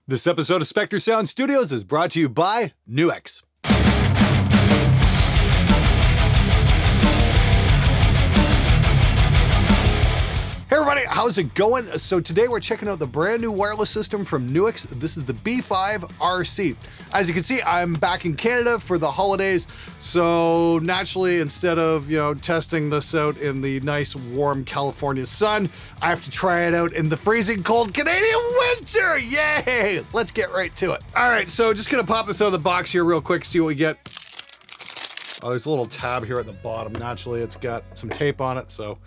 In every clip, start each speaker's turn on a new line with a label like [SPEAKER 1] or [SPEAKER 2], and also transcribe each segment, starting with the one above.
[SPEAKER 1] This episode of SpectreSoundStudios is brought to you by Nuix. Hey everybody, how's it going? So today we're checking out the brand new wireless system from Nuix. This is the B5-RC. As you can see, I'm back in Canada for the holidays. So naturally, instead of, testing this out in the nice warm California sun, I have to try it out in the freezing cold Canadian winter. Yay! Let's get right to it. All right, so just gonna pop this out of the box here real quick, see what we get. Oh, there's a little tab here at the bottom. Naturally, it's got some tape on it, so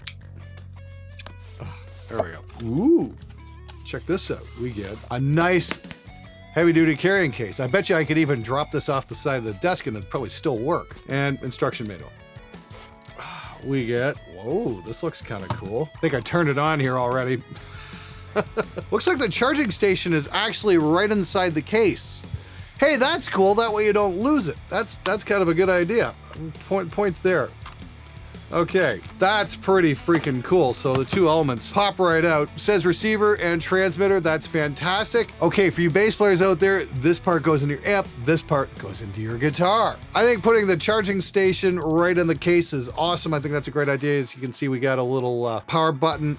[SPEAKER 1] there we go. Ooh, check this out. We get a nice heavy-duty carrying case. I bet you I could even drop this off the side of the desk and it'd probably still work. And instruction manual. We get, whoa, this looks kind of cool. I think I turned it on here already. Looks like the charging station is actually right inside the case. Hey, that's cool. That way you don't lose it. That's kind of a good idea. Points there. Okay, that's pretty freaking cool. So the two elements pop right out. It says receiver and transmitter. That's fantastic. Okay, for you bass players out there, this part goes into your amp. This part goes into your guitar. I think putting the charging station right in the case is awesome. I think that's a great idea. As you can see, we got a little power button.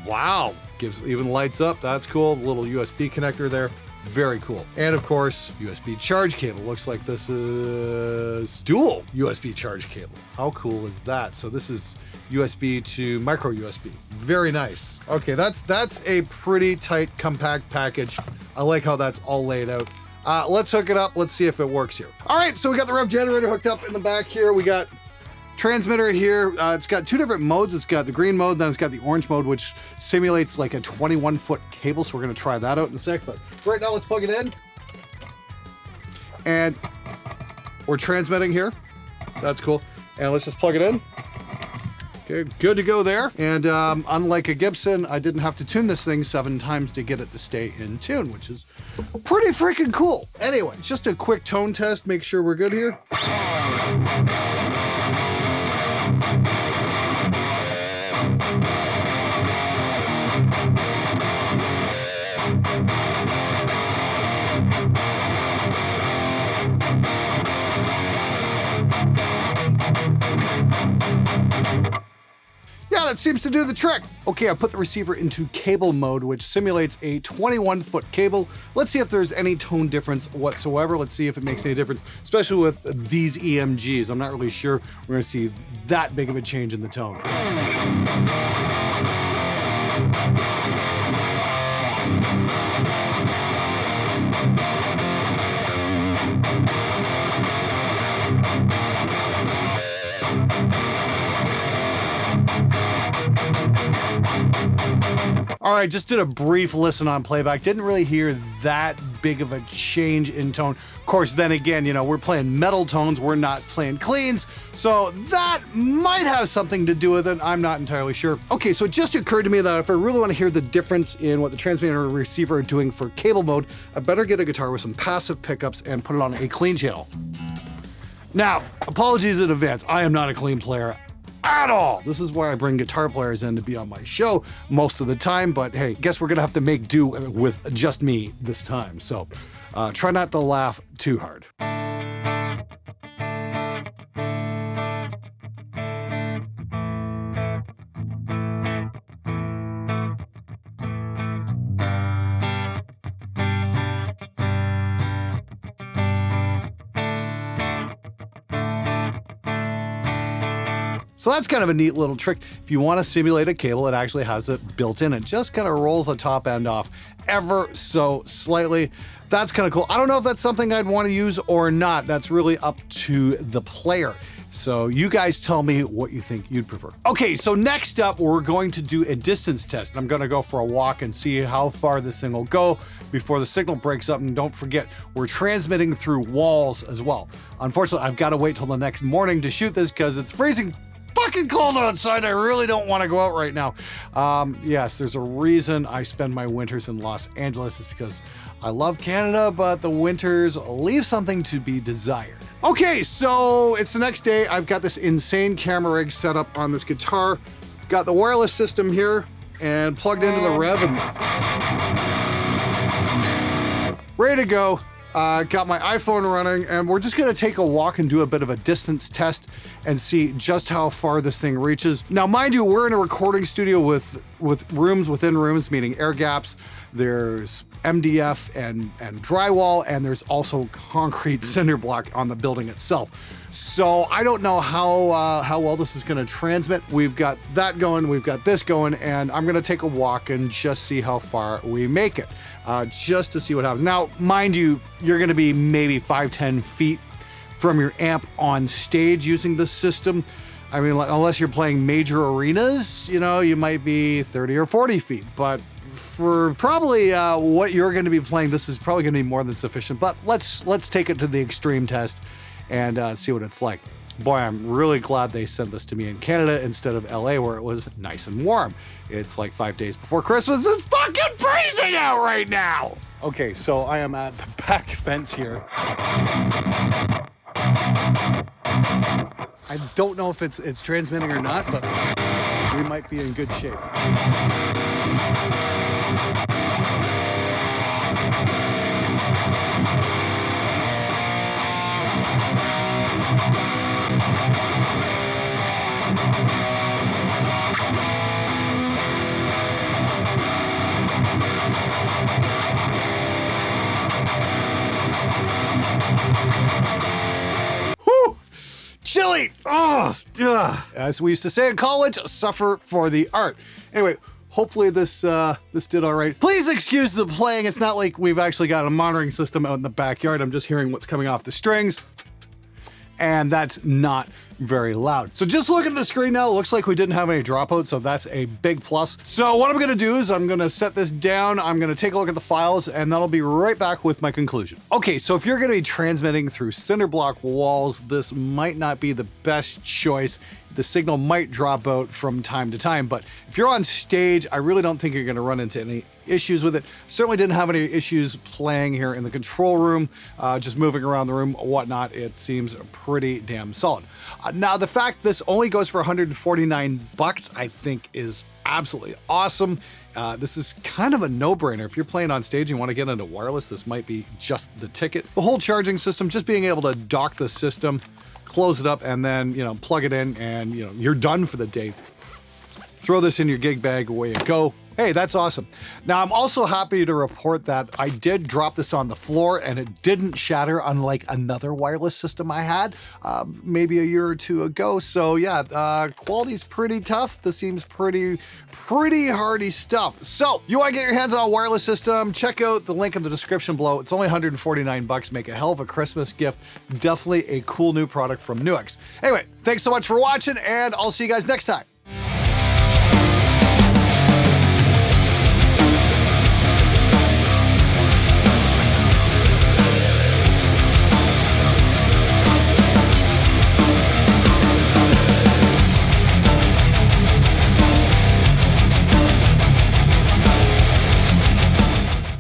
[SPEAKER 1] Wow, even lights up. That's cool. A little USB connector there. Very cool. And of course, USB charge cable. Looks like this is dual USB charge cable. How cool is that? So this is USB to micro USB. Very nice. Okay, that's a pretty tight, compact package. I like how that's all laid out. Let's hook it up. Let's see if it works here. All right, so we got the rev generator hooked up in the back here. We got transmitter here. It's got two different modes. It's got the green mode, then it's got the orange mode, which simulates like a 21-foot cable. So we're gonna try that out in a sec. But right now, let's plug it in. And we're transmitting here. That's cool. And let's just plug it in. Okay, good to go there. And unlike a Gibson, I didn't have to tune this thing 7 times to get it to stay in tune, which is pretty freaking cool. Anyway, just a quick tone test. Make sure we're good here. Yeah, that seems to do the trick. Okay, I put the receiver into cable mode, which simulates a 21-foot cable. Let's see if there's any tone difference whatsoever. Let's see if it makes any difference, especially with these EMGs. I'm not really sure we're gonna see that big of a change in the tone. All right, just did a brief listen on playback. Didn't really hear that big of a change in tone. Of course, then again, we're playing metal tones. We're not playing cleans. So that might have something to do with it. I'm not entirely sure. Okay, so it just occurred to me that if I really want to hear the difference in what the transmitter and receiver are doing for cable mode, I better get a guitar with some passive pickups and put it on a clean channel. Now, apologies in advance. I am not a clean player at all. This is why I bring guitar players in to be on my show most of the time, but hey, guess we're gonna have to make do with just me this time. So try not to laugh too hard. So that's kind of a neat little trick. If you want to simulate a cable, it actually has it built in. It just kind of rolls the top end off ever so slightly. That's kind of cool. I don't know if that's something I'd want to use or not. That's really up to the player. So you guys tell me what you think you'd prefer. Okay, so next up, we're going to do a distance test. I'm gonna go for a walk and see how far this thing will go before the signal breaks up. And don't forget, we're transmitting through walls as well. Unfortunately, I've got to wait till the next morning to shoot this because it's freezing fucking cold outside. I really don't want to go out right now. Yes, there's a reason I spend my winters in Los Angeles. It's because I love Canada, but the winters leave something to be desired. Okay, so it's the next day. I've got this insane camera rig set up on this guitar. Got the wireless system here and plugged into the rev. And ready to go. Got my iPhone running, and we're just gonna take a walk and do a bit of a distance test and see just how far this thing reaches. Now, mind you, we're in a recording studio with rooms within rooms, meaning air gaps. There's MDF and drywall, and there's also concrete cinder block on the building itself. So I don't know how well this is gonna transmit. We've got that going, we've got this going, and I'm gonna take a walk and just see how far we make it, just to see what happens. Now, mind you, you're gonna be maybe 5-10 feet from your amp on stage using this system. I mean, unless you're playing major arenas, you know, you might be 30 or 40 feet, but for probably what you're going to be playing, this is probably going to be more than sufficient. But let's take it to the extreme test and see what it's like. Boy, I'm really glad they sent this to me in Canada instead of LA, where it was nice and warm. It's like 5 days before Christmas. It's fucking freezing out right now. Okay, so I am at the back fence here. I don't know if it's transmitting or not, but we might be in good shape. Whew! Chilly! Oh, ugh. As we used to say in college, suffer for the art. Anyway, hopefully this did all right. Please excuse the playing. It's not like we've actually got a monitoring system out in the backyard. I'm just hearing what's coming off the strings, and that's not very loud. So just looking at the screen now, it looks like we didn't have any dropouts, so that's a big plus. So what I'm gonna do is I'm gonna set this down, I'm gonna take a look at the files, and that'll be right back with my conclusion. Okay, so if you're gonna be transmitting through cinder block walls, this might not be the best choice. The signal might drop out from time to time, but if you're on stage, I really don't think you're gonna run into any issues with it. Certainly didn't have any issues playing here in the control room, just moving around the room, whatnot. It seems pretty damn solid. Now, the fact this only goes for 149 bucks, I think is absolutely awesome. This is kind of a no-brainer. If you're playing on stage and want to get into wireless, this might be just the ticket. The whole charging system, just being able to dock the system, close it up, and then, you know, plug it in, and, you know, you're done for the day. Throw this in your gig bag, away you go. Hey, that's awesome. Now, I'm also happy to report that I did drop this on the floor and it didn't shatter, unlike another wireless system I had maybe a year or two ago. So yeah, quality's pretty tough. This seems pretty hardy stuff. So you want to get your hands on a wireless system, check out the link in the description below. It's only 149 bucks. Make a hell of a Christmas gift. Definitely a cool new product from Nuix. Anyway, thanks so much for watching, and I'll see you guys next time.